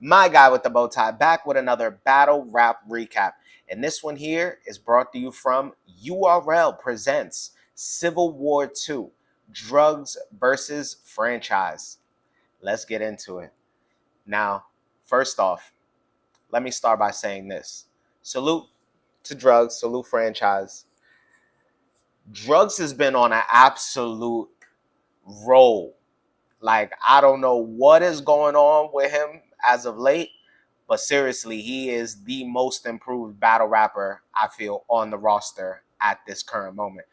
My guy with the bow tie, back with another battle rap recap. And this one here is brought to you from URL Presents Civil War 2 Drugz versus Franchise. Let's get into it. Now, first off, let me start by saying this. Salute to Drugz, salute Franchise. Drugz has been on an absolute roll. Like, I don't know what is going on with him as of late, but seriously, he is the most improved battle rapper, I feel, on the roster at this current moment.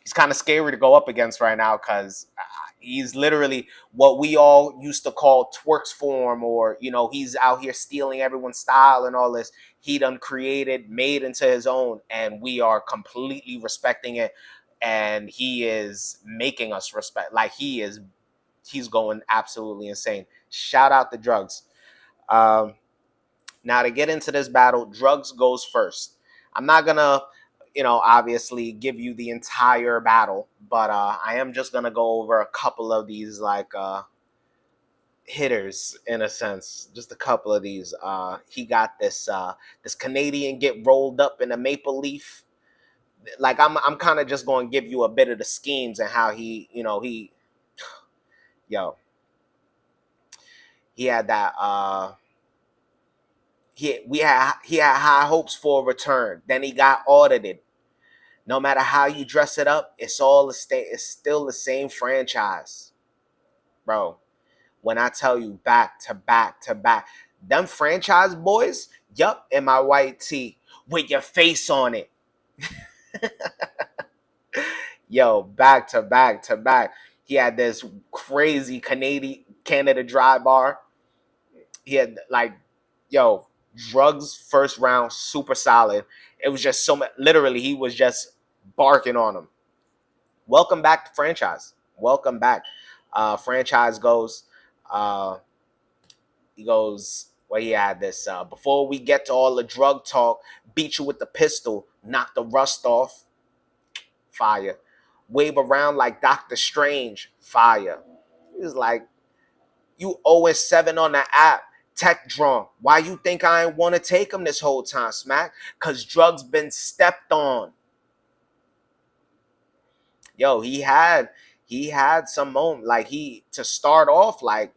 He's kind of scary to go up against right now because he's literally what we all used to call twerks form, or, you know, he's out here stealing everyone's style and all this. He done created, made into his own, and we are completely respecting it. And he is making us respect. Like, he's going absolutely insane. Shout out to Drugz. Now, to get into this battle, Drugz goes first. I'm not going to, obviously give you the entire battle, but I am just going to go over a couple of these, hitters, in a sense. Just a couple of these. He got this Canadian get rolled up in a maple leaf. Like, I'm kind of just going to give you a bit of the schemes and how he had that, he had high hopes for a return. Then he got audited. No matter how you dress it up, it's still the same franchise, bro. When I tell you back to back to back, them franchise boys, yup, in my white tee with your face on it. Yo, back to back to back. He had this crazy Canada dry bar. He had Drugz first round, super solid. It was just so much. Literally, he was just barking on him. Welcome back to Franchise. Welcome back. Franchise goes. He goes. Well, he had this. Before we get to all the drug talk, beat you with the pistol, knock the rust off. Fire. Wave around like Doctor Strange. Fire. He was like, you 0-7 on the app. Tech drawn. Why you think I ain't want to take him this whole time, Smack? Because Drugz been stepped on. Yo, he had some moment. Like, to start off, like,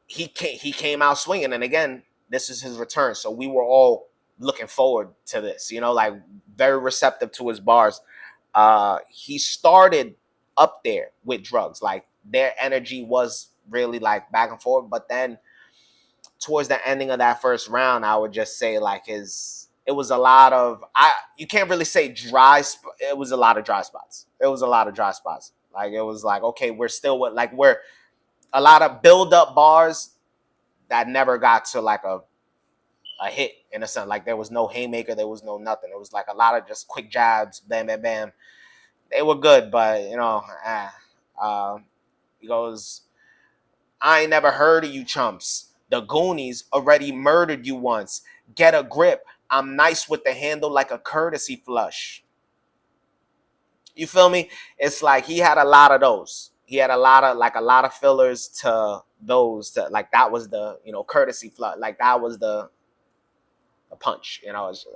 he came out swinging. And again, this is his return. So we were all looking forward to this, like, very receptive to his bars. He started up there with Drugz. Like, their energy was really like back and forth, but then towards the ending of that first round, I would just say like it was a lot of you can't really say dry. It was a lot of dry spots. Like, it was like, okay, we're a lot of build up bars that never got to like a hit, in a sense. Like, there was no haymaker, there was no nothing. It was like a lot of just quick jabs, bam, bam, bam. They were good, but he goes, I ain't never heard of you chumps. The Goonies already murdered you once. Get a grip. I'm nice with the handle like a courtesy flush. You feel me? It's like he had a lot of those. He had a lot of fillers to those. Like, that was the, courtesy flush. Like, that was the punch. It's just,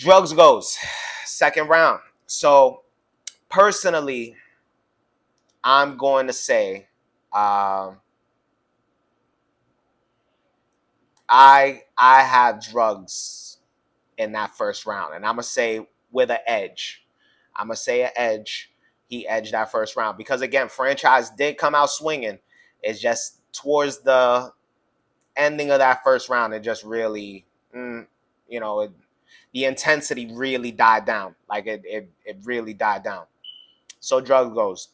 Drugz goes. Second round. So, personally, I'm going to say, I have Drugz in that first round, and I'm gonna say with an edge. He edged that first round because, again, Franchise did come out swinging. It's just towards the ending of that first round, it just really, the intensity really died down. Like, it really died down. So Drugz goes.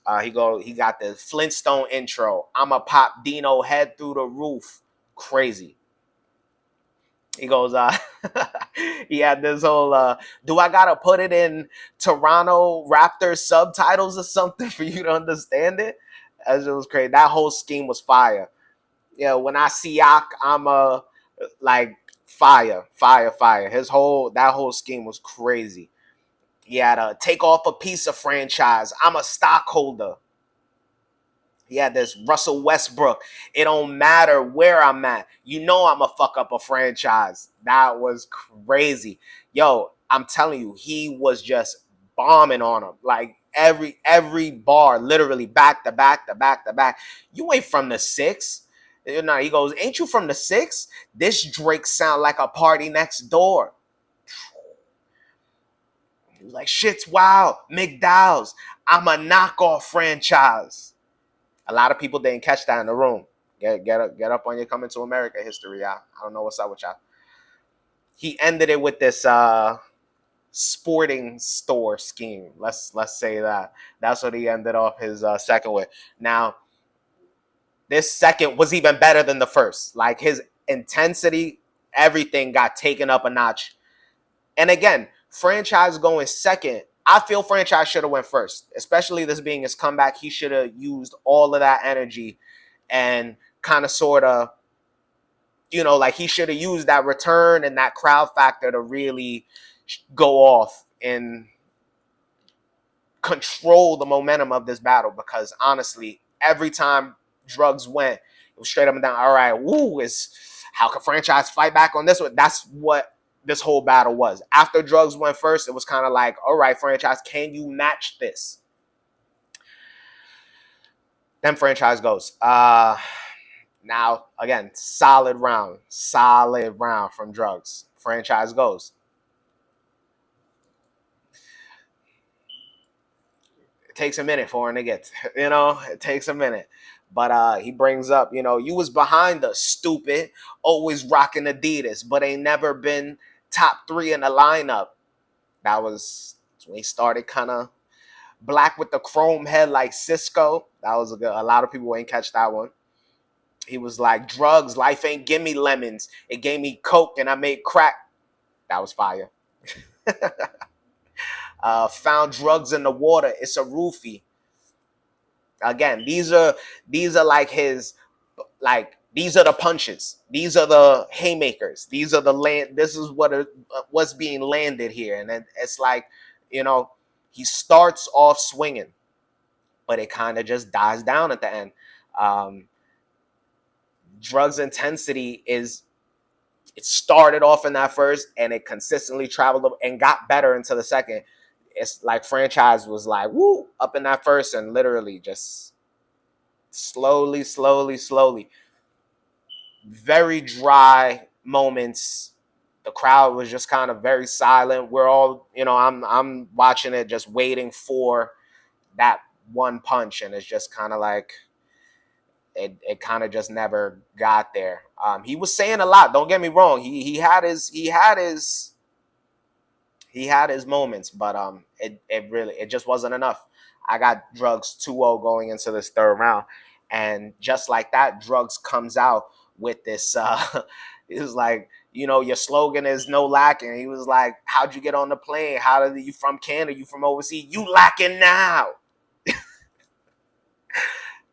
He got the Flintstone intro. I'ma pop Dino head through the roof. Crazy. He goes, he had this whole, do I gotta put it in Toronto Raptors subtitles or something for you to understand it? As it was crazy. That whole scheme was fire. Yeah, when I see Yak, I'm like, fire. That whole scheme was crazy. He had to take off a piece of Franchise. I'm a stockholder. He had this Russell Westbrook. It don't matter where I'm at. You know I'm going to fuck up a franchise. That was crazy. Yo, I'm telling you, he was just bombing on him. Like every bar, literally back to back to back to back. You ain't from the six. You know, he goes, ain't you from the six? This Drake sound like a party next door. He was like, shit's wild. McDowell's. I'm a knockoff franchise. A lot of people didn't catch that in the room. Get up on your Coming to America history, y'all. I don't know what's up with y'all. He ended it with this sporting store scheme. Let's say that. That's what he ended off his second with. Now, this second was even better than the first. Like his intensity, everything got taken up a notch. And again, franchise going second. I feel franchise should have went first, especially this being his comeback. He should have used all of that energy and kind of sort of, you know, like he should have used that return and that crowd factor to really go off and control the momentum of this battle. Because honestly, every time Drugz went, it was straight up and down. All right, woo, how can franchise fight back on this one? That's what this whole battle was. After Drugz went first, it was kind of like, all right, franchise, can you match this? Then franchise goes. Now, again, solid round from Drugz. Franchise goes. It takes a minute for him to get, you know, it takes a minute. But he brings up, you know, you was behind us, stupid, always rocking Adidas, but ain't never been top 3 in the lineup. That was when he started kind of black with the chrome head like Cisco. That was a lot of people ain't catch that one. He was like, drugs, life ain't give me lemons. It gave me coke and I made crack. That was fire. Found drugs in the water. It's a roofie. Again, these are like his, like, these are the punches. These are the haymakers. These are the land. This is what's being landed here. And it's like, you know, he starts off swinging, but it kind of just dies down at the end. Drugz intensity it started off in that first and it consistently traveled and got better into the second. It's like franchise was like, woo, up in that first and literally just slowly. Very dry moments. The crowd was just kind of very silent. We're all, you know, I'm watching it just waiting for that one punch, and it's just kind of like it kind of just never got there. He was saying a lot, don't get me wrong. He had his moments, but it just wasn't enough. I got Drugz 2-0 going into this third round, and just like that, Drugz comes out with this it was like, you know, your slogan is no lacking. He was like, how'd you get on the plane? How did you from Canada? You from overseas? You lacking now.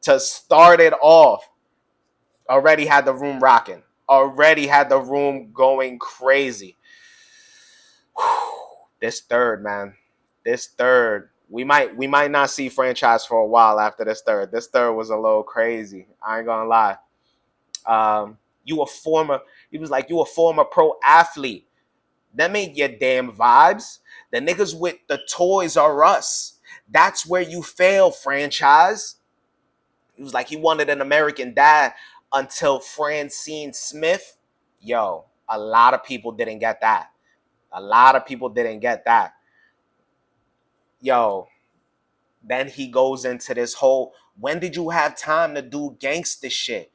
To start it off, already had the room rocking. Already had the room going crazy. This third, man. This third. We might not see franchise for a while after this third. This third was a little crazy. I ain't gonna lie. He was like, you a former pro athlete. Them ain't your damn vibes. The niggas with the Toys R Us. That's where you fail, franchise. He was like, he wanted an American dad until Francine Smith. Yo, a lot of people didn't get that. Yo, then he goes into this whole, when did you have time to do gangster shit?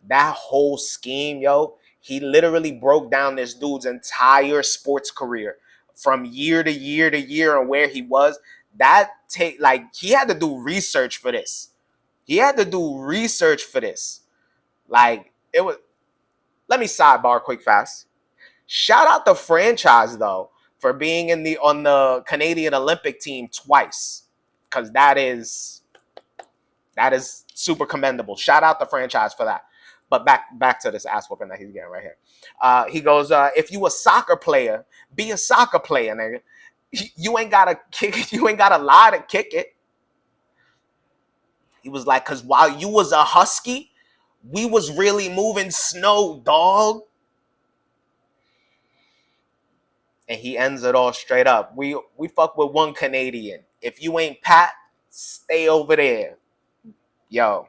That whole scheme, yo, he literally broke down this dude's entire sports career from year to year to year and where he was. He had to do research for this. Like, it was, let me sidebar quick fast. Shout out the franchise though for being on the Canadian Olympic team twice, because that is super commendable. Shout out the franchise for that. But back to this ass whooping that he's getting right here. He goes, if you a soccer player, be a soccer player, nigga. You ain't gotta kick it. You ain't gotta lie to kick it. He was like, because while you was a husky, we was really moving snow, dog. And he ends it all straight up. We fuck with one Canadian. If you ain't Pat, stay over there. Yo.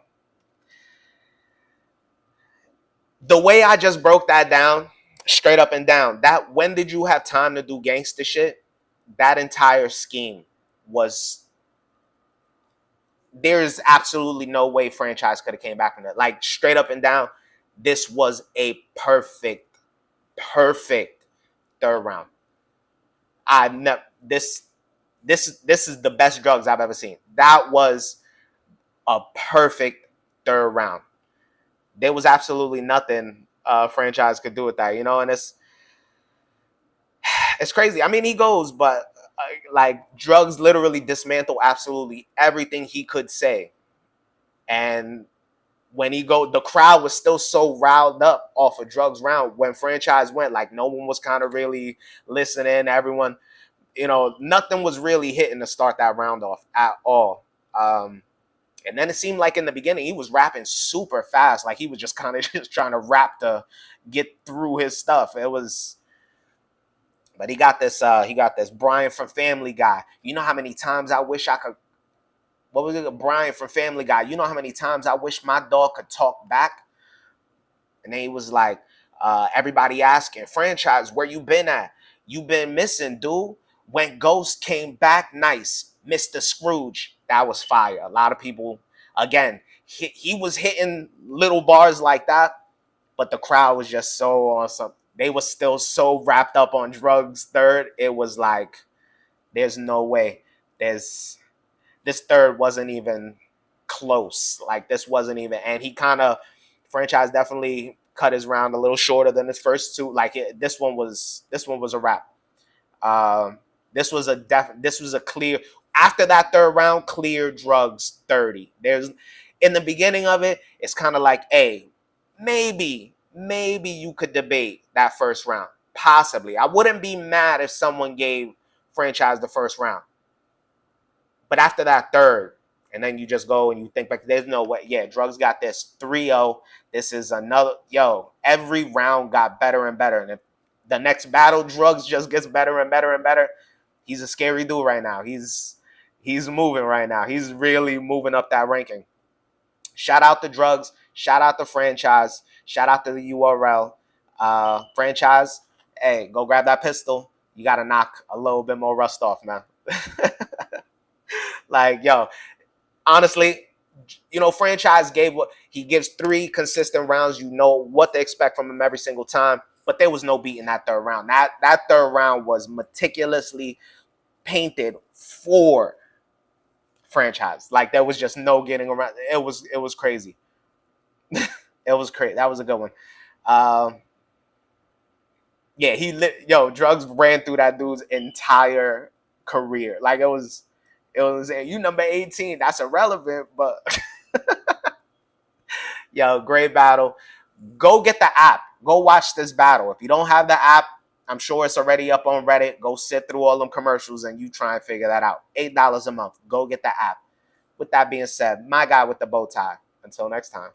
The way I just broke that down, straight up and down, that when did you have time to do gangster shit? That entire scheme was, there's absolutely no way franchise could have came back from that. Like straight up and down, this was a perfect third round. I never this is the best Drugz I've ever seen. That was a perfect third round. There was absolutely nothing franchise could do with that, you know, and it's crazy. I mean, he goes, but like Drugz literally dismantled absolutely everything he could say, and when he go, the crowd was still so riled up off of Drugz round when franchise went. Like no one was kind of really listening. Everyone, you know, nothing was really hitting to start that round off at all. And then it seemed like in the beginning he was rapping super fast, like he was just kind of just trying to rap to get through his stuff. It was, but he got this. Brian from Family Guy. You know how many times I wish I could. What was it? Brian from Family Guy. You know how many times I wish my dog could talk back? And then he was like, everybody asking, franchise, where you been at? You been missing, dude. When Ghost came back, nice. Mr. Scrooge. That was fire. A lot of people, again, he was hitting little bars like that, but the crowd was just so awesome. They were still so wrapped up on Drugz third. It was like, there's no way. This third wasn't even close. Like this wasn't even, and he kind of, franchise definitely cut his round a little shorter than his first two. Like this one was a wrap. This was a clear, after that third round, clear Drugz 30. There's, in the beginning of it, it's kind of like, hey, maybe you could debate that first round. Possibly. I wouldn't be mad if someone gave franchise the first round. But after that third, and then you just go and you think back, there's no way. Yeah, Drugz got this 3-0. This is another, every round got better and better. And if the next battle, Drugz just gets better and better and better, he's a scary dude right now. He's moving right now. He's really moving up that ranking. Shout out to Drugz. Shout out to franchise. Shout out to the URL. Franchise, hey, go grab that pistol. You got to knock a little bit more rust off, man. Like, honestly, franchise he gives 3 consistent rounds. You know what to expect from him every single time. But there was no beating that third round. That third round was meticulously painted for franchise. Like there was just no getting around. It was crazy. It was crazy. That was a good one. Yeah, Drugz ran through that dude's entire career. Like it was you number 18. That's irrelevant, but great battle. Go get the app. Go watch this battle. If you don't have the app, I'm sure it's already up on Reddit. Go sit through all them commercials and you try and figure that out. $8 a month. Go get the app. With that being said, my guy with the bow tie. Until next time.